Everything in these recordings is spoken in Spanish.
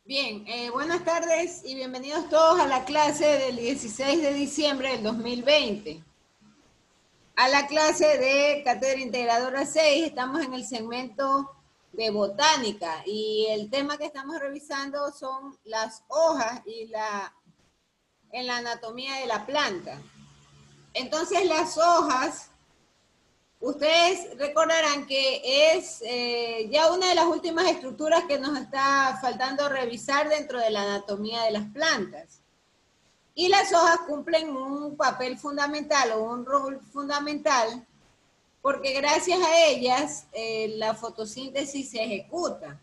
Bien, buenas tardes y bienvenidos todos a la clase del 16 de diciembre del 2020. A la clase de Cátedra Integradora 6, estamos en el segmento de botánica y el tema que estamos revisando son las hojas y en la anatomía de la planta. Entonces las hojas, ustedes recordarán que es ya una de las últimas estructuras que nos está faltando revisar dentro de la anatomía de las plantas. Y las hojas cumplen un papel fundamental o un rol fundamental porque gracias a ellas la fotosíntesis se ejecuta.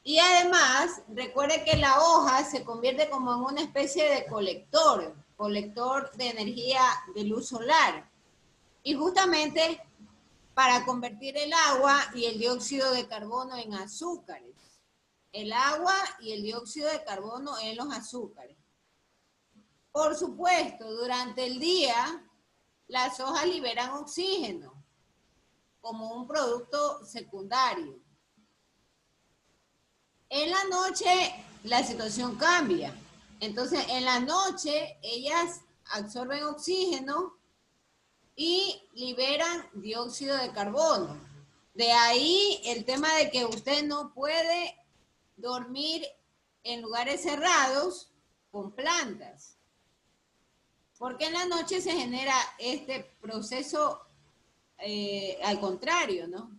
Y además, recuerde que la hoja se convierte como en una especie de colector de energía de luz solar. Y justamente para convertir el agua y el dióxido de carbono en azúcares. El agua y el dióxido de carbono en los azúcares. Por supuesto, durante el día, las hojas liberan oxígeno como un producto secundario. En la noche, la situación cambia. Entonces, en la noche, ellas absorben oxígeno y liberan dióxido de carbono. De ahí el tema de que usted no puede dormir en lugares cerrados con plantas. Porque en la noche se genera este proceso al contrario, ¿no?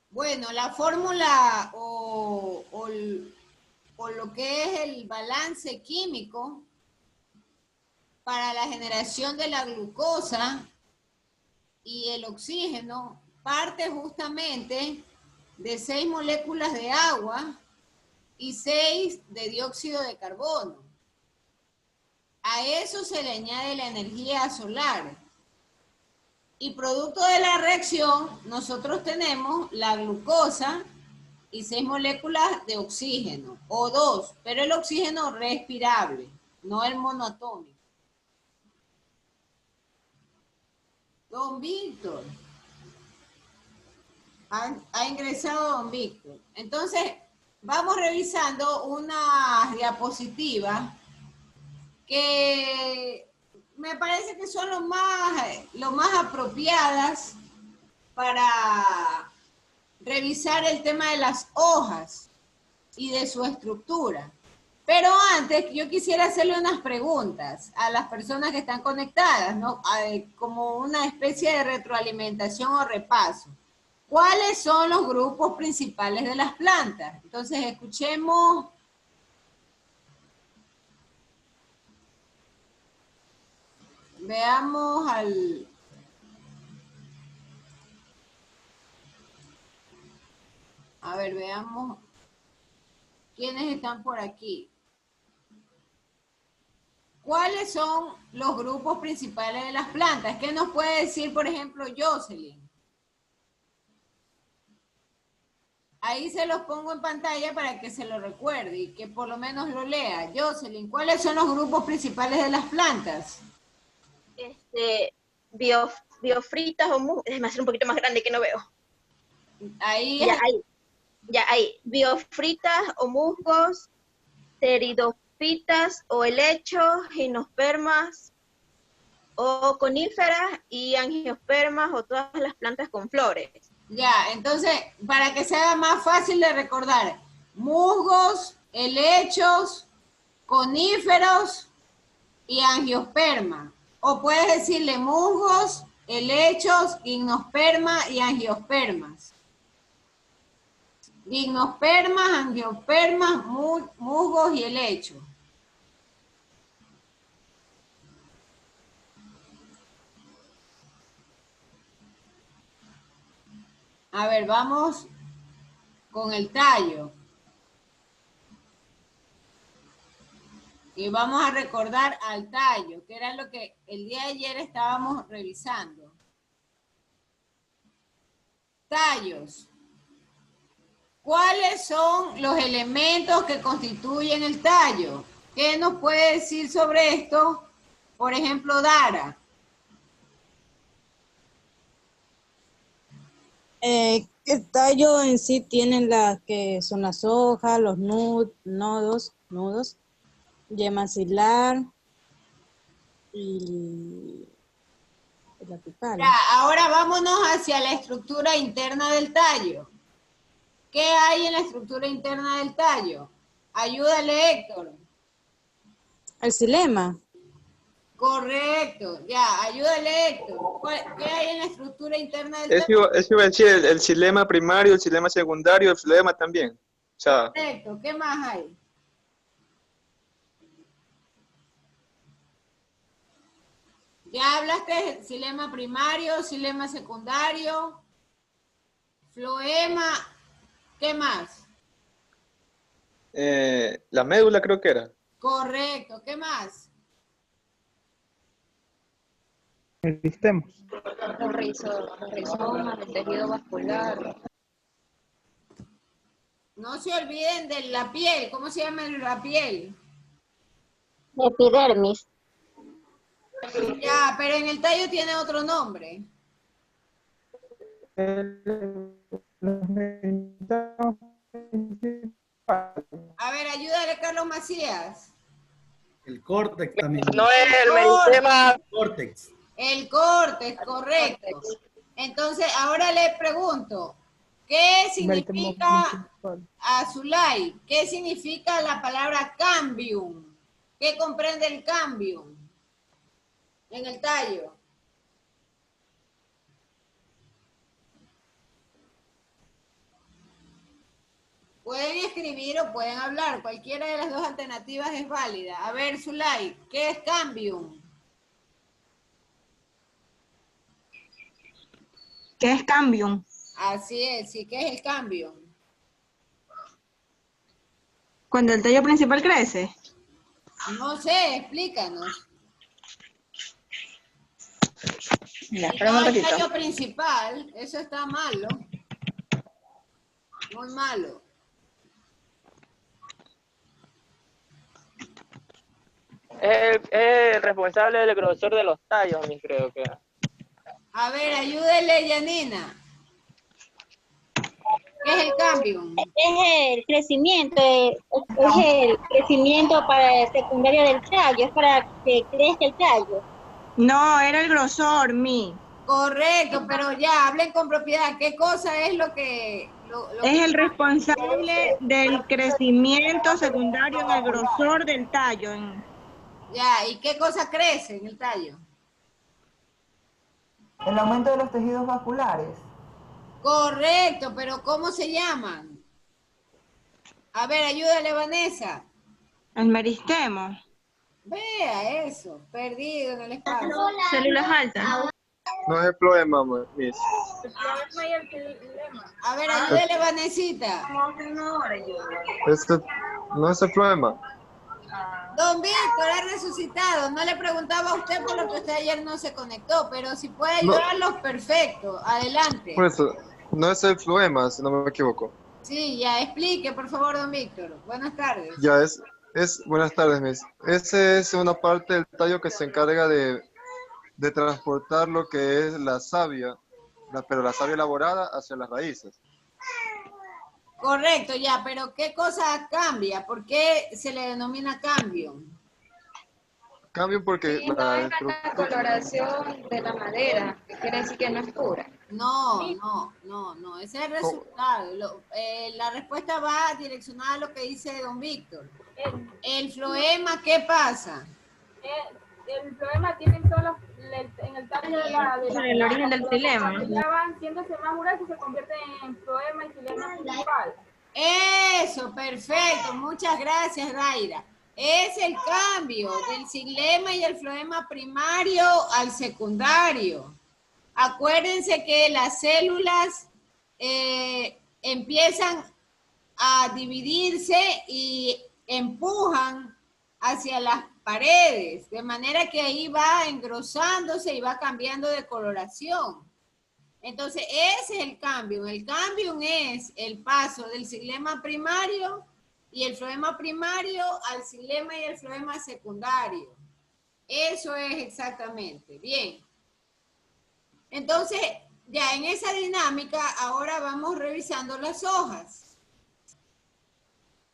Bueno, la fórmula o lo que es el balance químico para la generación de la glucosa y el oxígeno parte justamente de 6 moléculas de agua y 6 de dióxido de carbono. A eso se le añade la energía solar. Y producto de la reacción, nosotros tenemos la glucosa y 6 moléculas de oxígeno, o 2, pero el oxígeno respirable, no el monoatómico. Don Víctor. Ha ingresado don Víctor. Entonces, vamos revisando una diapositiva que me parece que son lo más apropiadas para revisar el tema de las hojas y de su estructura. Pero antes, yo quisiera hacerle unas preguntas a las personas que están conectadas, ¿no? Como una especie de retroalimentación o repaso. ¿Cuáles son los grupos principales de las plantas? Entonces, escuchemos. Veamos a ver, veamos quiénes están por aquí. ¿Cuáles son los grupos principales de las plantas? ¿Qué nos puede decir, por ejemplo, Jocelyn? Ahí se los pongo en pantalla para que se lo recuerde y que por lo menos lo lea. Jocelyn, ¿cuáles son los grupos principales de las plantas? Biofritas o déjame hacer un poquito más grande que no veo. Ahí. Ya hay biofritas o musgos, pteridofitas o helechos, gimnospermas o coníferas y angiospermas o todas las plantas con flores. Ya, entonces, para que sea más fácil de recordar, musgos, helechos, coníferos y angiosperma. O puedes decirle musgos, helechos, gimnosperma y angiospermas. Gimnospermas, angiospermas, musgos y helechos. A ver, vamos con el tallo. Y vamos a recordar al tallo, que era lo que el día de ayer estábamos revisando. Tallos. ¿Cuáles son los elementos que constituyen el tallo? ¿Qué nos puede decir sobre esto? Por ejemplo, Dara. El tallo en sí tiene las que son las hojas, los nudos, yema axilar y el apical. Ya, ahora vámonos hacia la estructura interna del tallo. ¿Qué hay en la estructura interna del tallo? Ayúdale, Héctor. El xilema. Correcto, ya, ayúdale, Héctor. ¿Qué hay en la estructura interna del tallo? Eso iba a decir el xilema primario, el xilema secundario, el flema también. O sea, Correcto, ¿qué más hay? Ya hablaste de xilema primario, xilema secundario, floema, ¿qué más? la médula creo que era. Correcto, ¿qué más? Meristemos. Los rizomas, el tejido vascular. No se olviden de la piel, ¿cómo se llama la piel? Epidermis. Ya, pero en el tallo tiene otro nombre. Los meristemos principales. A ver, ayúdale, Carlos Macías. El córtex también. No es el meristema. Córtex. El córtex, correcto. Entonces, ahora le pregunto, ¿qué significa, a Zulay, qué significa la palabra cambium? ¿Qué comprende el cambium en el tallo? Pueden escribir o pueden hablar, cualquiera de las dos alternativas es válida. A ver, Zulay, ¿qué es cambium? ¿Qué es cambium? Así es, sí, ¿qué es el cambium? Cuando el tallo principal crece. No sé, explícanos. Ya, No, espérame un el ratito. tallo principal, eso está malo. Muy malo. Es el responsable del grosor de los tallos, creo que. A ver, ayúdele, Yanina. ¿Qué es el cambium? Es el crecimiento, es el crecimiento para secundario del tallo, es para que crezca el tallo. No, era el grosor, mi. Correcto, pero ya, hablen con propiedad. ¿Qué cosa es lo que... Es el responsable del crecimiento secundario en el grosor del tallo. Ya, ¿y qué cosa crece en el tallo? El aumento de los tejidos vasculares. Correcto, pero ¿cómo se llaman? A ver, ayúdale, Vanessa. El meristemo. Vea eso, perdido en el espacio. Células altas. No es el flema, Miss. A ver, ayúdale, Vanesita. No es el flema. Don Víctor ha resucitado. No le preguntaba a usted por lo que usted ayer no se conectó, pero si puede ayudarlos, perfecto. Adelante. Por eso, no es el flema, si no me equivoco. Sí, ya explique, por favor, don Víctor. Buenas tardes. Ya buenas tardes, Miss. Esa es una parte del tallo que se encarga de transportar lo que es la savia, pero la savia elaborada hacia las raíces. Correcto, ya, pero ¿qué cosa cambia? ¿Por qué se le denomina cambio? Cambio porque Sí, no es la coloración de la madera, que quiere decir que no es pura. No, ese es el resultado. La respuesta va direccionada a lo que dice don Víctor. El floema, ¿qué pasa? El floema tiene solo en el tallo El origen del xilema. ya van haciéndose más gruesos y se convierte en floema y xilema principal. Eso, perfecto. Muchas gracias, Daira. Es el cambio del xilema y el floema primario al secundario. Acuérdense que las células empiezan a dividirse y empujan hacia las paredes, de manera que ahí va engrosándose y va cambiando de coloración. Entonces, ese es el cambio. El cambio es el paso del xilema primario y el floema primario al xilema y el floema secundario. Eso es exactamente. Bien. Entonces, Ya en esa dinámica, ahora vamos revisando las hojas.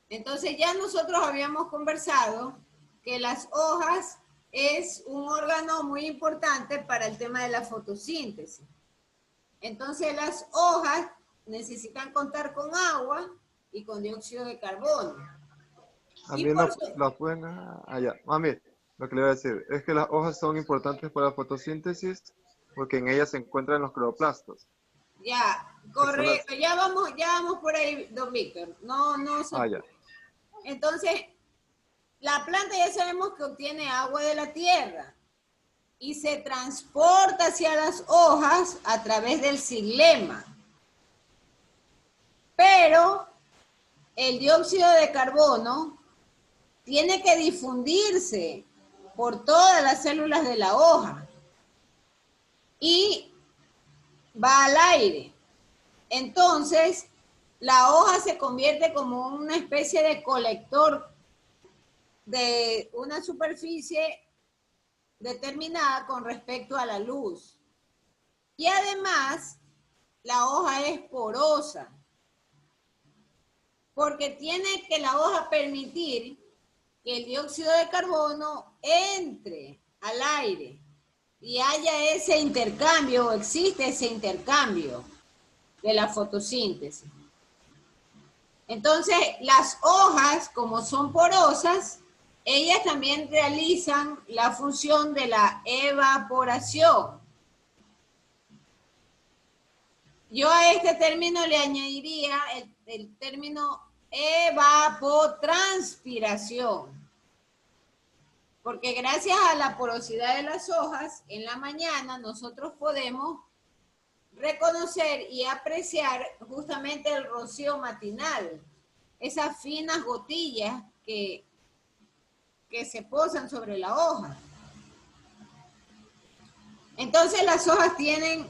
Entonces ya nosotros habíamos conversado que las hojas es un órgano muy importante para el tema de la fotosíntesis. Entonces las hojas necesitan contar con agua y con dióxido de carbono. También las pueden... allá. Mami, lo que le voy a decir es que las hojas son importantes para la fotosíntesis porque en ellas se encuentran los cloroplastos. Ya, correcto. Ya vamos por ahí, don Víctor. No se ya. Entonces, la planta ya sabemos que obtiene agua de la tierra y se transporta hacia las hojas a través del xilema. Pero el dióxido de carbono tiene que difundirse por todas las células de la hoja y va al aire. Entonces, la hoja se convierte como una especie de colector de una superficie determinada con respecto a la luz. Y además, la hoja es porosa, porque tiene que la hoja permitir que el dióxido de carbono entre al aire y haya ese intercambio, o existe ese intercambio de la fotosíntesis. Entonces, las hojas, como son porosas, ellas también realizan la función de la evaporación. Yo a este término le añadiría el término evapotranspiración. Porque gracias a la porosidad de las hojas, en la mañana nosotros podemos reconocer y apreciar justamente el rocío matinal, esas finas gotillas que se posan sobre la hoja. Entonces las hojas tienen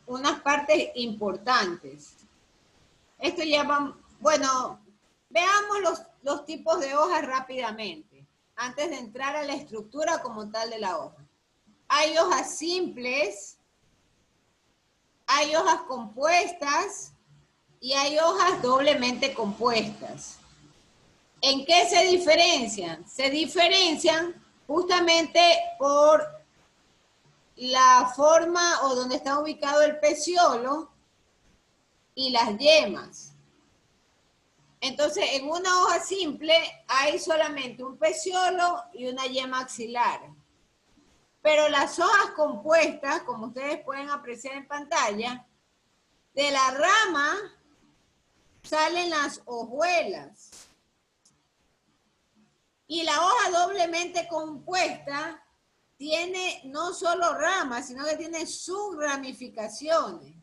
unas partes importantes. Esto ya va, bueno, veamos los tipos de hojas rápidamente, antes de entrar a la estructura como tal de la hoja. Hay hojas simples, hay hojas compuestas y hay hojas doblemente compuestas. ¿En qué se diferencian? Se diferencian justamente por la forma o donde está ubicado el peciolo y las yemas. Entonces, en una hoja simple hay solamente un peciolo y una yema axilar. Pero las hojas compuestas, como ustedes pueden apreciar en pantalla, de la rama salen las hojuelas. Y la hoja doblemente compuesta tiene no solo ramas, sino que tiene subramificaciones.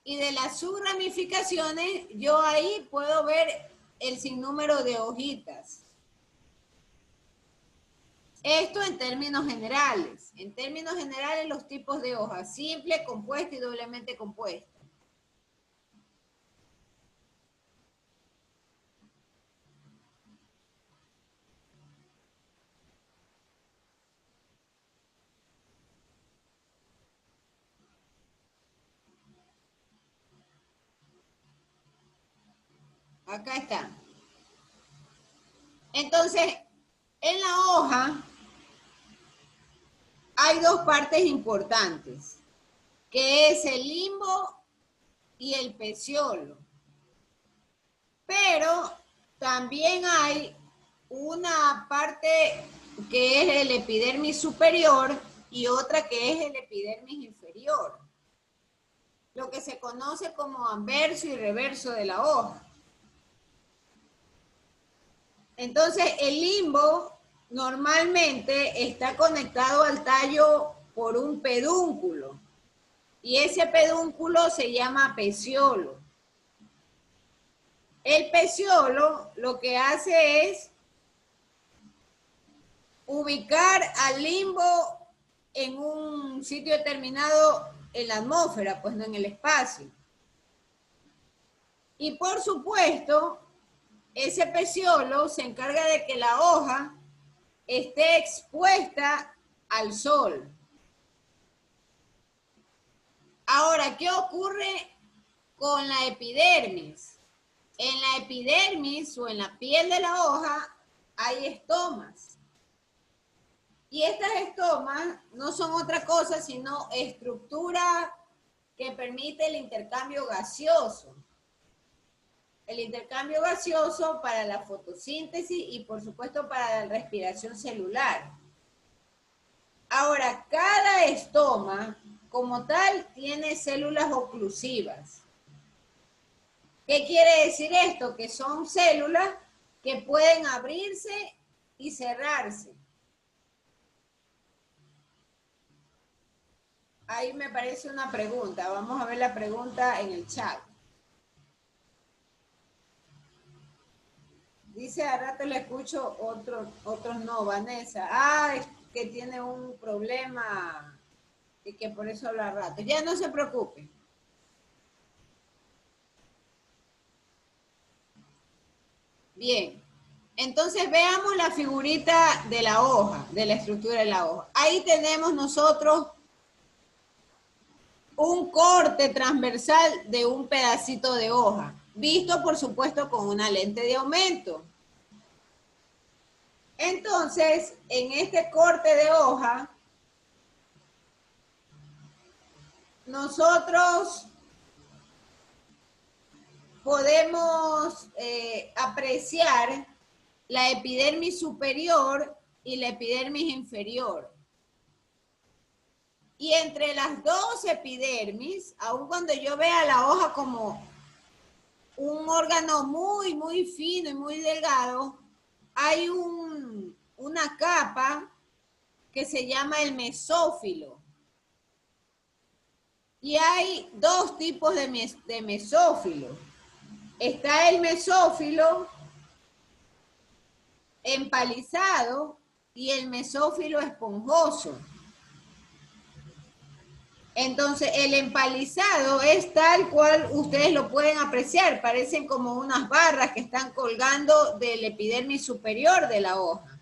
Y de las subramificaciones, yo ahí puedo ver el sinnúmero de hojitas. Esto en términos generales. En términos generales, los tipos de hojas: simple, compuesta y doblemente compuesta. Acá está. Entonces, en la hoja hay dos partes importantes, que es el limbo y el peciolo. Pero también hay una parte que es el epidermis superior y otra que es el epidermis inferior, lo que se conoce como anverso y reverso de la hoja. Entonces, el limbo normalmente está conectado al tallo por un pedúnculo y ese pedúnculo se llama peciolo. El peciolo lo que hace es ubicar al limbo en un sitio determinado en la atmósfera, pues no en el espacio. Y por supuesto, ese peciolo se encarga de que la hoja esté expuesta al sol. Ahora, ¿qué ocurre con la epidermis? En la epidermis o en la piel de la hoja hay estomas. Y estas estomas no son otra cosa sino estructura que permite el intercambio gaseoso. El intercambio gaseoso para la fotosíntesis y por supuesto para la respiración celular. Ahora, cada estoma como tal tiene células oclusivas. ¿Qué quiere decir esto? Que son células que pueden abrirse y cerrarse. Ahí me parece una pregunta. Vamos a ver la pregunta en el chat. Dice, a rato le escucho, otros no, Vanessa. Ah, es que tiene un problema y que por eso habla a rato. Ya no se preocupe. Bien, entonces veamos la figurita de la hoja, de la estructura de la hoja. Ahí tenemos nosotros un corte transversal de un pedacito de hoja, visto por supuesto con una lente de aumento. Entonces, en este corte de hoja, nosotros podemos apreciar la epidermis superior y la epidermis inferior. Y entre las dos epidermis, aun cuando yo vea la hoja como un órgano muy, muy fino y muy delgado, hay una capa que se llama el mesófilo. Y hay dos tipos de mesófilo. Está el mesófilo empalizado y el mesófilo esponjoso. Entonces, el empalizado es tal cual ustedes lo pueden apreciar. Parecen como unas barras que están colgando del epidermis superior de la hoja.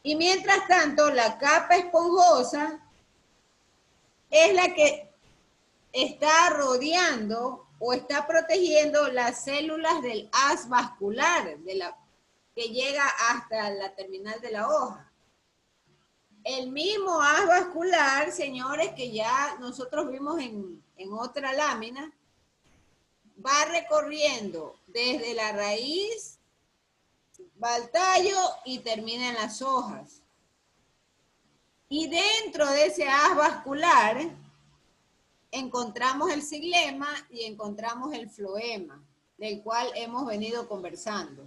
Y mientras tanto, la capa esponjosa es la que está rodeando o está protegiendo las células del haz vascular que llega hasta la terminal de la hoja. El mismo haz vascular, señores, que ya nosotros vimos en otra lámina, va recorriendo desde la raíz, va al tallo y termina en las hojas. Y dentro de ese haz vascular encontramos el xilema y encontramos el floema, del cual hemos venido conversando.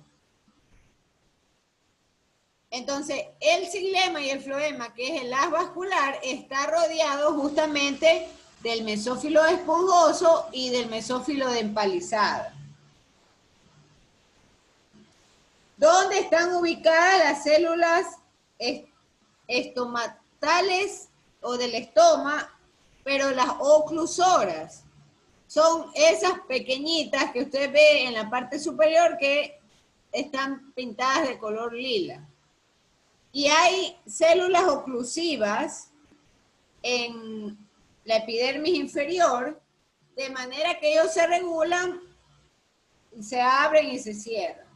Entonces, el xilema y el floema, que es el haz vascular, está rodeado justamente del mesófilo esponjoso y del mesófilo de empalizada. ¿Dónde están ubicadas las células estomatales o del estoma? Pero las oclusoras son esas pequeñitas que usted ve en la parte superior que están pintadas de color lila. Y hay células oclusivas en la epidermis inferior, de manera que ellos se regulan, se abren y se cierran.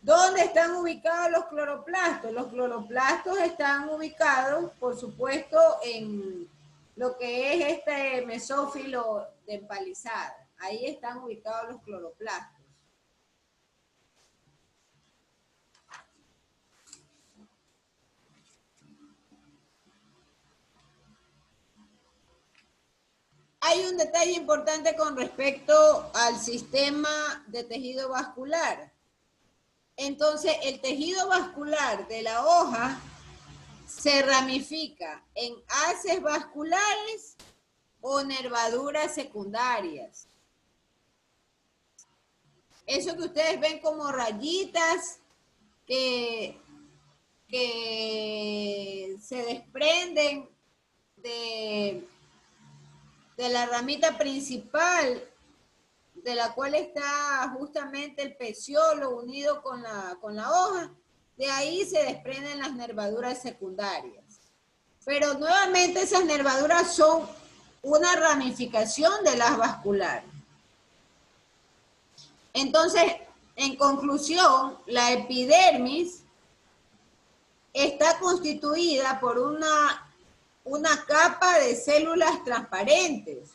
¿Dónde están ubicados los cloroplastos? Los cloroplastos están ubicados, por supuesto, en lo que es este mesófilo de empalizada. Ahí están ubicados los cloroplastos. Hay un detalle importante con respecto al sistema de tejido vascular. Entonces, el tejido vascular de la hoja se ramifica en haces vasculares o nervaduras secundarias. Eso que ustedes ven como rayitas que se desprenden de la ramita principal, de la cual está justamente el peciolo unido con la hoja, de ahí se desprenden las nervaduras secundarias. Pero nuevamente esas nervaduras son una ramificación del haz vascular. Entonces, en conclusión, la epidermis está constituida por una capa de células transparentes.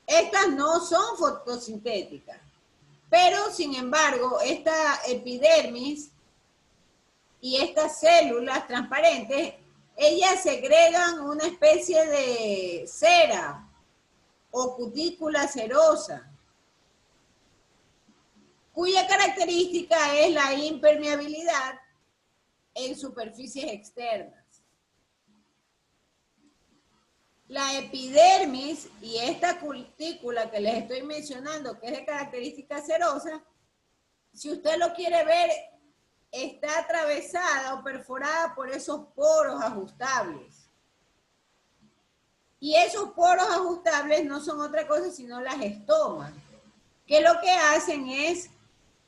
Estas no son fotosintéticas, pero sin embargo, esta epidermis y estas células transparentes, ellas segregan una especie de cera o cutícula cerosa, cuya característica es la impermeabilidad en superficies externas. La epidermis y esta cutícula que les estoy mencionando, que es de característica cerosa, si usted lo quiere ver, está atravesada o perforada por esos poros ajustables. Y esos poros ajustables no son otra cosa sino las estomas, que lo que hacen es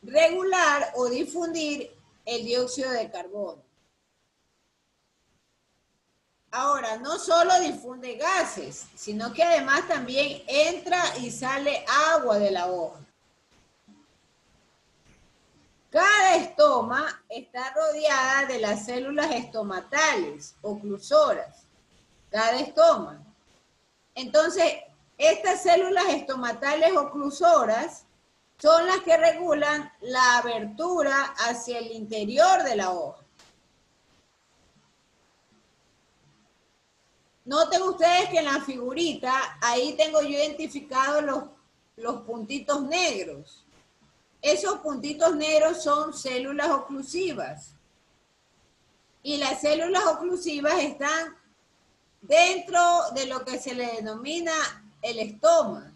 regular o difundir el dióxido de carbono. Ahora, no solo difunde gases, sino que además también entra y sale agua de la hoja. Cada estoma está rodeada de las células estomatales, oclusoras. Cada estoma. Entonces, estas células estomatales oclusoras son las que regulan la abertura hacia el interior de la hoja. Noten ustedes que en la figurita, ahí tengo yo identificados los puntitos negros. Esos puntitos negros son células oclusivas. Y las células oclusivas están dentro de lo que se le denomina el estoma.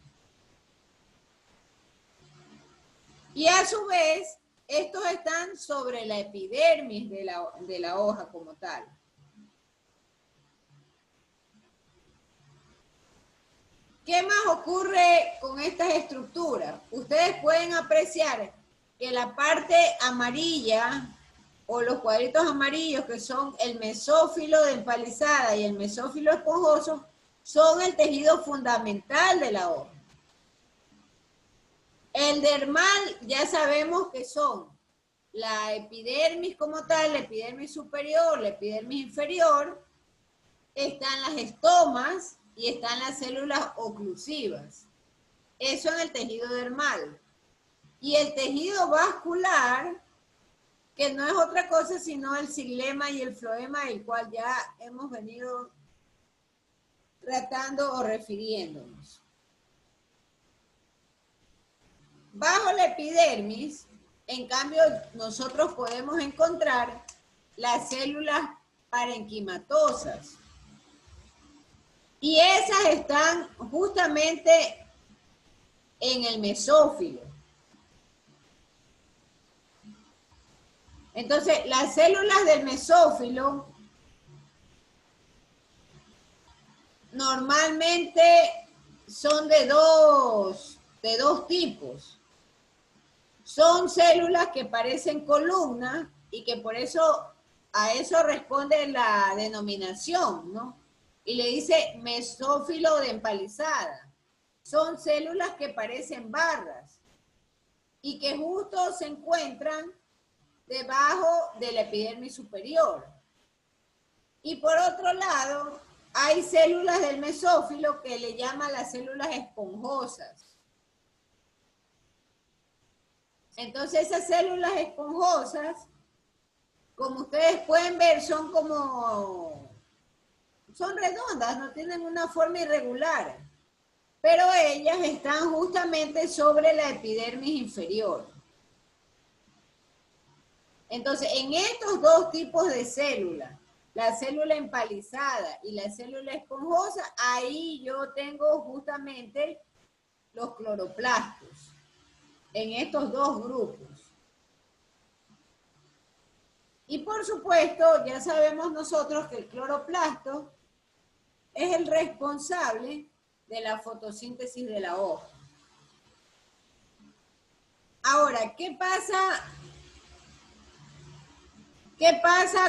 Y a su vez, estos están sobre la epidermis de la hoja como tal. ¿Qué más ocurre con estas estructuras? Ustedes pueden apreciar que la parte amarilla o los cuadritos amarillos, que son el mesófilo de empalizada y el mesófilo esponjoso, son el tejido fundamental de la hoja. El dermal ya sabemos que son la epidermis como tal, la epidermis superior, la epidermis inferior, están las estomas y están las células oclusivas. Eso en el tejido dermal. Y el tejido vascular, que no es otra cosa sino el xilema y el floema, del cual ya hemos venido tratando o refiriéndonos. Bajo la epidermis, en cambio, nosotros podemos encontrar las células parenquimatosas. Y esas están justamente en el mesófilo. Entonces, las células del mesófilo normalmente son de dos tipos. Son células que parecen columnas y que por eso a eso responde la denominación, ¿no? Y le dice mesófilo de empalizada. Son células que parecen barras y que justo se encuentran debajo de la epidermis superior. Y por otro lado, hay células del mesófilo que le llaman las células esponjosas. Entonces esas células esponjosas, como ustedes pueden ver, son redondas, no tienen una forma irregular, pero ellas están justamente sobre la epidermis inferior. Entonces, en estos dos tipos de células, la célula empalizada y la célula esponjosa, ahí yo tengo justamente los cloroplastos, en estos dos grupos. Y por supuesto, ya sabemos nosotros que el cloroplasto es el responsable de la fotosíntesis de la hoja. Ahora, ¿qué pasa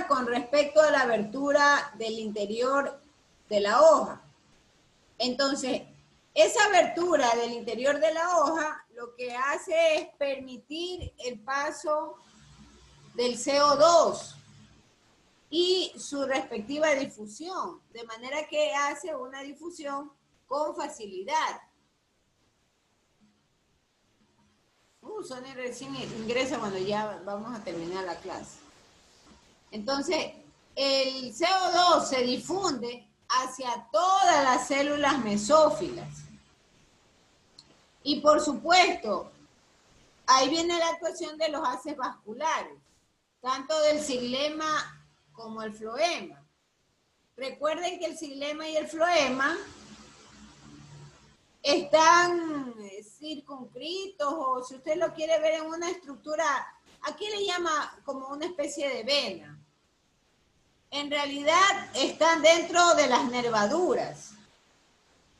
con respecto a la abertura del interior de la hoja. Entonces, esa abertura del interior de la hoja lo que hace es permitir el paso del CO2 y su respectiva difusión, de manera que hace una difusión con facilidad. Sonia recién ingresa cuando ya vamos a terminar la clase. Entonces, el CO2 se difunde hacia todas las células mesófilas. Y por supuesto, ahí viene la actuación de los haces vasculares, tanto del xilema como el floema. Recuerden que el xilema y el floema están circunscritos, o si usted lo quiere ver en una estructura, aquí le llama como una especie de vena. En realidad están dentro de las nervaduras.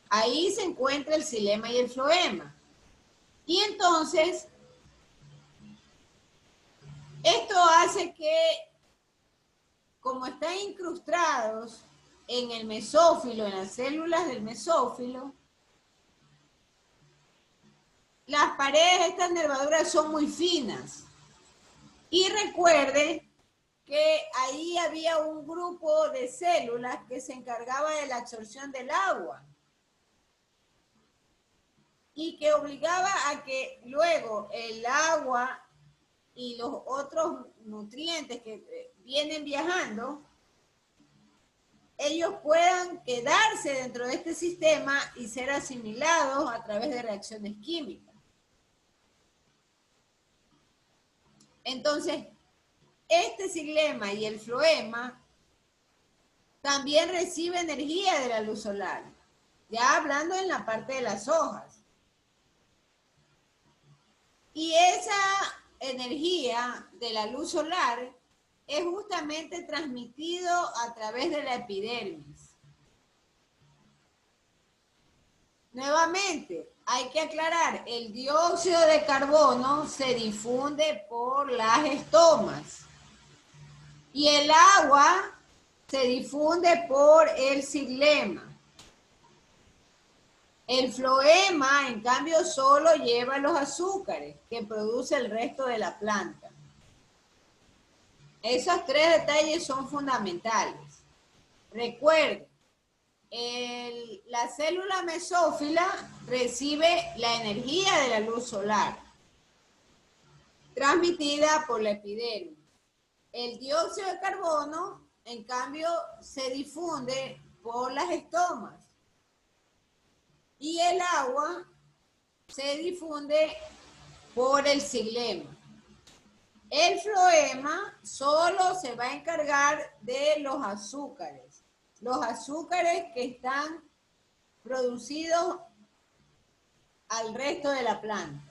Ahí se encuentra el xilema y el floema. Y entonces, esto hace que, como están incrustados en el mesófilo, en las células del mesófilo, las paredes de estas nervaduras son muy finas. Y recuerde que ahí había un grupo de células que se encargaba de la absorción del agua y que obligaba a que luego el agua y los otros nutrientes que vienen viajando, ellos puedan quedarse dentro de este sistema y ser asimilados a través de reacciones químicas. Entonces, este xilema y el floema también recibe energía de la luz solar, ya hablando en la parte de las hojas. Y esa energía de la luz solar es justamente transmitido a través de la epidermis. Nuevamente, hay que aclarar, el dióxido de carbono se difunde por las estomas y el agua se difunde por el xilema. El floema, en cambio, solo lleva los azúcares que produce el resto de la planta. Esos tres detalles son fundamentales. Recuerden, la célula mesófila recibe la energía de la luz solar, transmitida por la epidermis. El dióxido de carbono, en cambio, se difunde por las estomas. Y el agua se difunde por el xilema. El floema solo se va a encargar de los azúcares que están producidos al resto de la planta.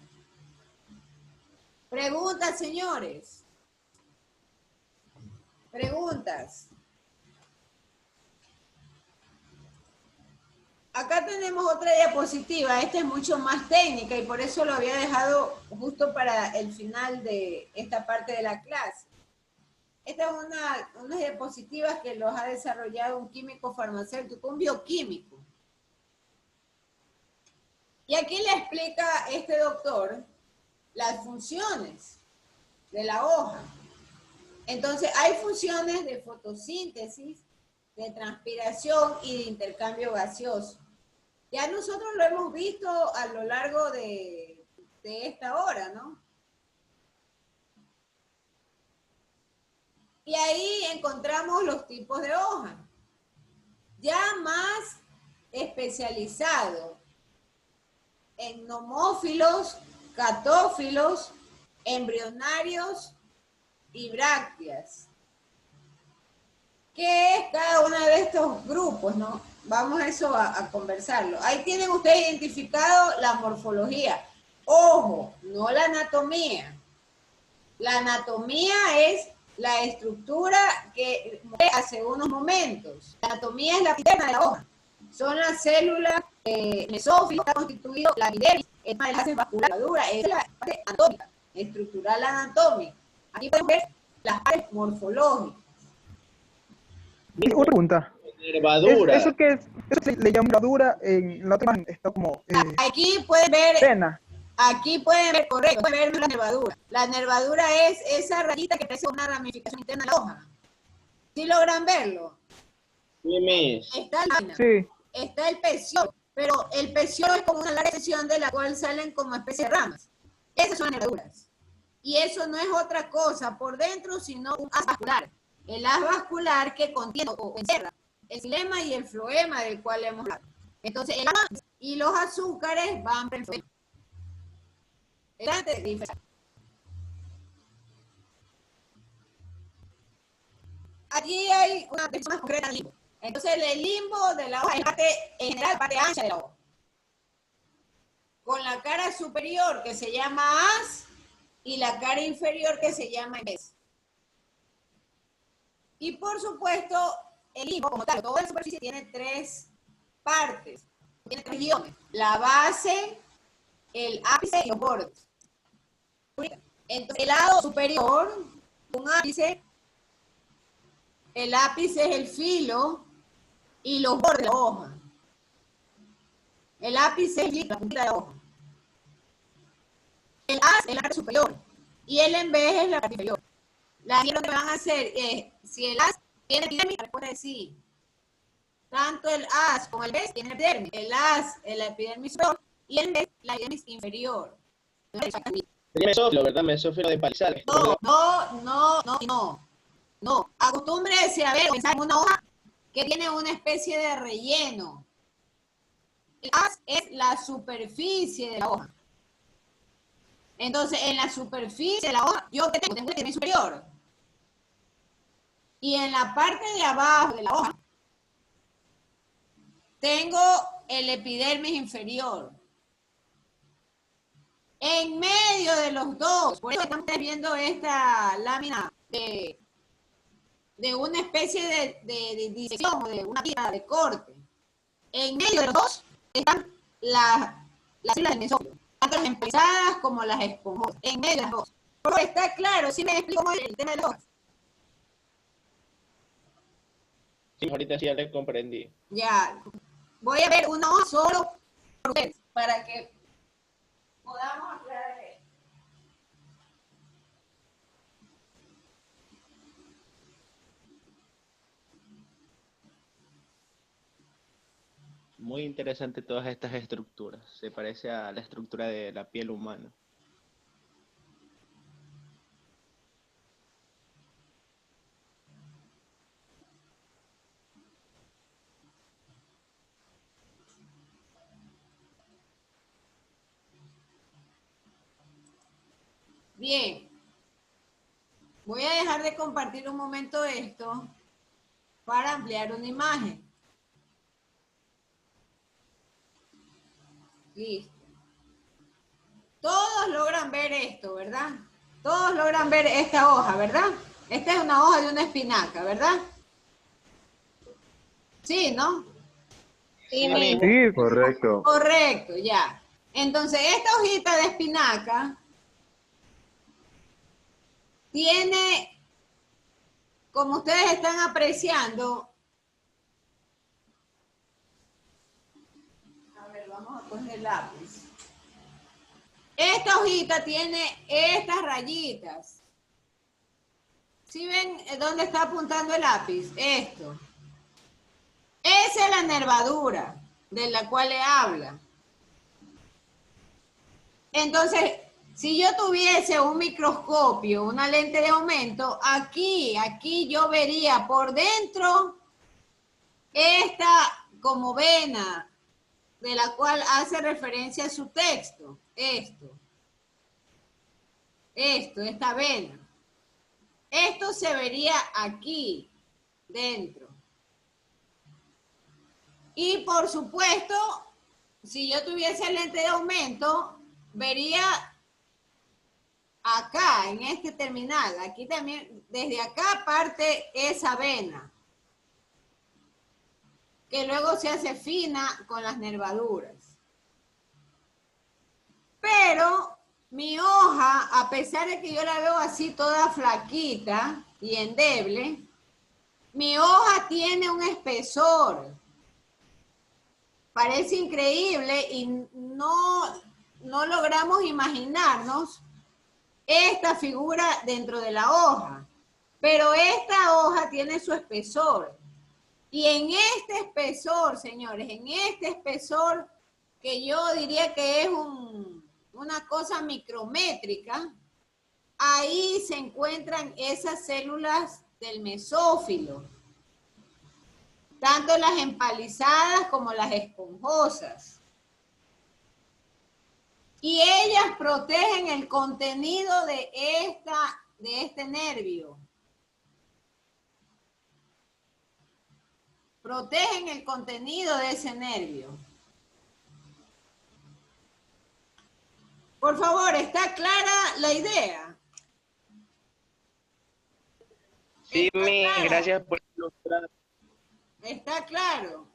Preguntas, señores. Preguntas. Acá tenemos otra diapositiva, esta es mucho más técnica y por eso lo había dejado justo para el final de esta parte de la clase. Esta es unas diapositivas que los ha desarrollado un químico farmacéutico, un bioquímico. Y aquí le explica este doctor las funciones de la hoja. Entonces, hay funciones de fotosíntesis, de transpiración y de intercambio gaseoso. Ya nosotros lo hemos visto a lo largo de esta hora, ¿no? Y ahí encontramos los tipos de hoja. Ya más especializado en nomófilos, catófilos, embrionarios y brácteas. ¿Qué es cada uno de estos grupos, no? Vamos a eso a conversarlo. Ahí tienen ustedes identificado la morfología. Ojo, no la anatomía. La anatomía es la estructura que hace unos momentos. La anatomía es la interna de la hoja. Son las células mesófilas, está constituido la epidermis, es una de las haces vasculares, es la parte anatómica, estructural anatómica. Aquí podemos ver las partes morfológicas. Una pregunta. Nervadura. ¿Eso qué es? Eso se le llama nervadura. En la otra imagen está como Aquí pueden ver, pena. aquí pueden ver, correcto, pueden ver la nervadura. La nervadura es esa rayita que parece una ramificación interna de la hoja. ¿Sí logran verlo? Sí, Miss. Está la lámina, Sí. está el peciolo, pero el peciolo es como una larga sección de la cual salen como especie de ramas. Esas son las nervaduras. Y eso no es otra cosa por dentro, sino un haz vascular. El haz vascular que contiene o encierra el xilema y el floema del cual hemos hablado. Entonces, el agua y los azúcares van por el floema. Aquí hay una definición más concreta del limbo. Entonces, el limbo de la hoja es la parte, en general, parte ancha de la hoja. Con la cara superior que se llama haz y la cara inferior que se llama embés. Y por supuesto, el limbo como tal, toda la superficie tiene tres partes, tiene tres regiones: la base, el ápice y los bordes. Entonces, el lado superior, un ápice, el ápice es el filo y los bordes de la hoja. El ápice es la puntita de la hoja. El haz es la parte superior y el embés es la parte inferior. La que van a hacer es, si el haz tiene epidermis, la respuesta es sí. Tanto el haz como el embés tienen epidermis. El haz es la epidermis superior y el embés la epidermis inferior. Mesófilo, ¿verdad? Mesófilo de palizales. No. Acostúmbrese a ver, pensar en una hoja que tiene una especie de relleno. El haz es la superficie de la hoja. Entonces, en la superficie de la hoja, yo que tengo el epidermis superior. Y en la parte de abajo de la hoja, tengo el epidermis inferior. En medio de los dos, por eso estamos viendo esta lámina de una especie de disección o de una tira de corte. En medio de los dos están las células del mesófilo, tanto las empezadas como las esponjosas. En medio de las dos. Por favor, está claro, si me explico cómo es el tema de las hojas. Sí, ahorita sí ya le comprendí. Ya, voy a ver una hoja solo por ustedes, para que podamos aclarar esto. Muy interesante todas estas estructuras. Se parece a la estructura de la piel humana. Bien, voy a dejar de compartir un momento esto para ampliar una imagen. Listo. Todos logran ver esto, ¿verdad? Todos logran ver esta hoja, ¿verdad? Esta es una hoja de una espinaca, ¿verdad? Sí, ¿no? Sí, Sí, correcto. Correcto, ya. Entonces, esta hojita de espinaca tiene, como ustedes están apreciando, a ver, vamos a poner el lápiz. Esta hojita tiene estas rayitas. ¿Sí ven dónde está apuntando el lápiz? Esto. Esa es la nervadura de la cual le habla. Entonces, si yo tuviese un microscopio, una lente de aumento, aquí yo vería por dentro esta como vena de la cual hace referencia su texto. Esta vena. Esto se vería aquí, dentro. Y por supuesto, si yo tuviese lente de aumento, vería acá, en este terminal, aquí también, desde acá parte esa vena, que luego se hace fina con las nervaduras. Pero mi hoja, a pesar de que yo la veo así toda flaquita y endeble, Mi hoja tiene un espesor. Parece increíble y no logramos imaginarnos esta figura dentro de la hoja. Pero esta hoja tiene su espesor. Y en este espesor, señores, en este espesor, que yo diría que es una cosa micrométrica, ahí se encuentran esas células del mesófilo, tanto las empalizadas como las esponjosas. Y ellas protegen el contenido de este nervio. Protegen el contenido de ese nervio. Por favor, ¿está clara la idea? Sí, gracias por ilustrar. Está claro.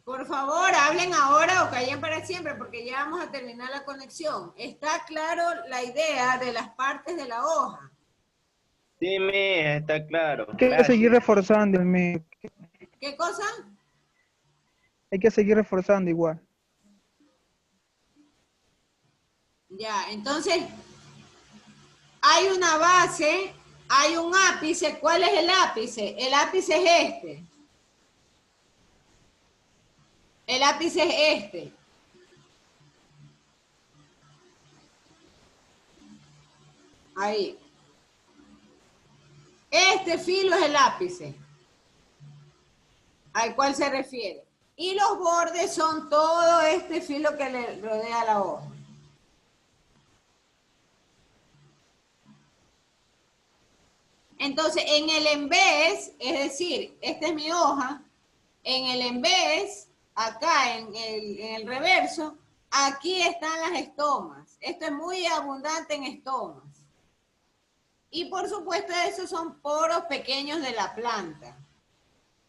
Por favor, hablen ahora o callen para siempre, porque ya vamos a terminar la conexión. ¿Está claro la idea de las partes de la hoja? Sí, está claro. Hay que seguir reforzando, ¿Qué cosa? Hay que seguir reforzando igual. Ya, entonces, hay una base, hay un ápice. ¿Cuál es el ápice? El ápice es este. El ápice es este. Ahí. Este filo es el ápice al cual se refiere. Y los bordes son todo este filo que le rodea la hoja. Entonces, en el en vez, es decir, esta es mi hoja, en el en vez, acá en el reverso, aquí están las estomas. Esto es muy abundante en estomas. Y por supuesto, esos son poros pequeños de la planta.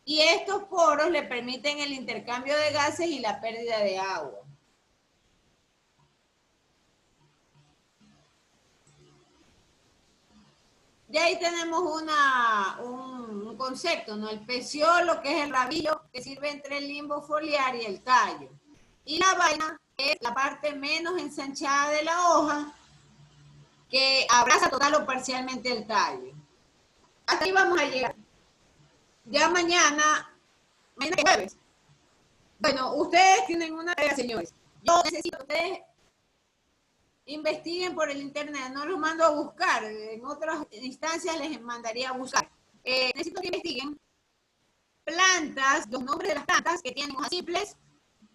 Y estos poros le permiten el intercambio de gases y la pérdida de agua. Ya ahí tenemos un concepto, ¿no? El peciolo, que es el rabillo que sirve entre el limbo foliar y el tallo. Y la vaina, que es la parte menos ensanchada de la hoja, que abraza total o parcialmente el tallo. Hasta ahí vamos a llegar. Ya mañana es jueves. Bueno, ustedes tienen una tarea, señores. Yo necesito que ustedes investiguen por el internet, no los mando a buscar, en otras instancias les mandaría a buscar. Necesito que investiguen plantas, los nombres de las plantas que tienen hojas simples,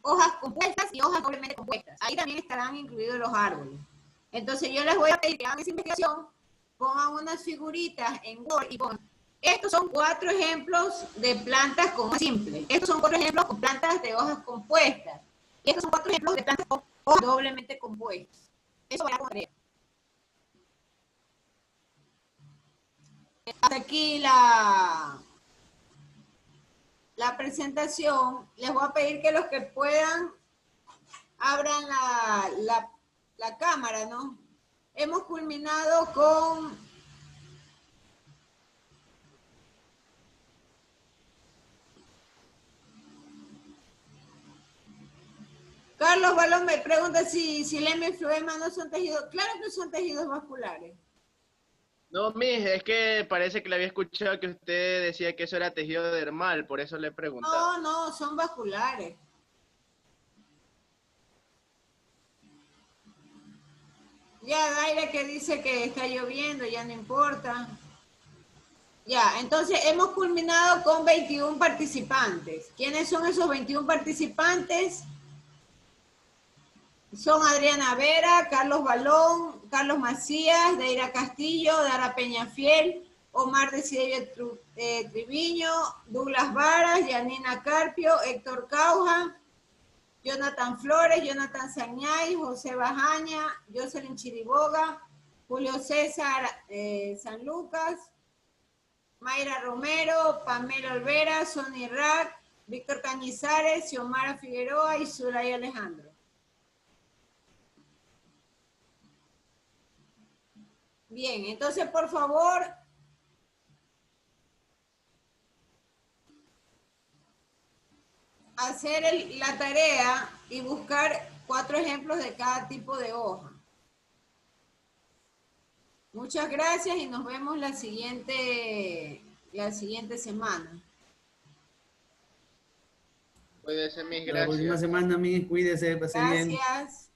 hojas compuestas y hojas doblemente compuestas. Ahí también estarán incluidos los árboles. Entonces yo les voy a pedir que hagan esa investigación, pongan unas figuritas en Word y pongan, estos son 4 ejemplos de plantas con hojas simples, estos son 4 ejemplos con plantas de hojas compuestas, y estos son 4 ejemplos de plantas con hojas doblemente compuestas. Eso va a poner. Hasta aquí la presentación. Les voy a pedir que los que puedan abran la cámara, ¿no? Hemos culminado con Carlos Balón me pregunta si el hemifloema no son tejidos. Claro que son tejidos vasculares. No, es que parece que le había escuchado que usted decía que eso era tejido dermal, por eso le he preguntado. No, son vasculares. Ya, Daira que dice que está lloviendo, ya no importa. Ya, entonces hemos culminado con 21 participantes. ¿Quiénes son esos 21 participantes? Son Adriana Vera, Carlos Balón, Carlos Macías, Deira Castillo, Dara Peñafiel, Omar Desiderio Triviño, Douglas Varas, Yanina Carpio, Héctor Cauja, Jonathan Flores, Jonathan Sañay, José Bajaña, Jocelyn Chiriboga, Julio César San Lucas, Mayra Romero, Pamela Olvera, Sonny Rack, Víctor Cañizares, Xiomara Figueroa y Zulay Alejandro. Bien, entonces por favor, hacer la tarea y buscar 4 ejemplos de cada tipo de hoja. Muchas gracias y nos vemos la siguiente semana. Cuídese, mis La próxima gracias. semana, mis, cuídese, pase bien. Gracias.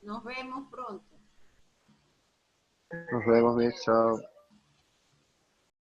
Nos vemos pronto. Nos vemos, Miss. Chao.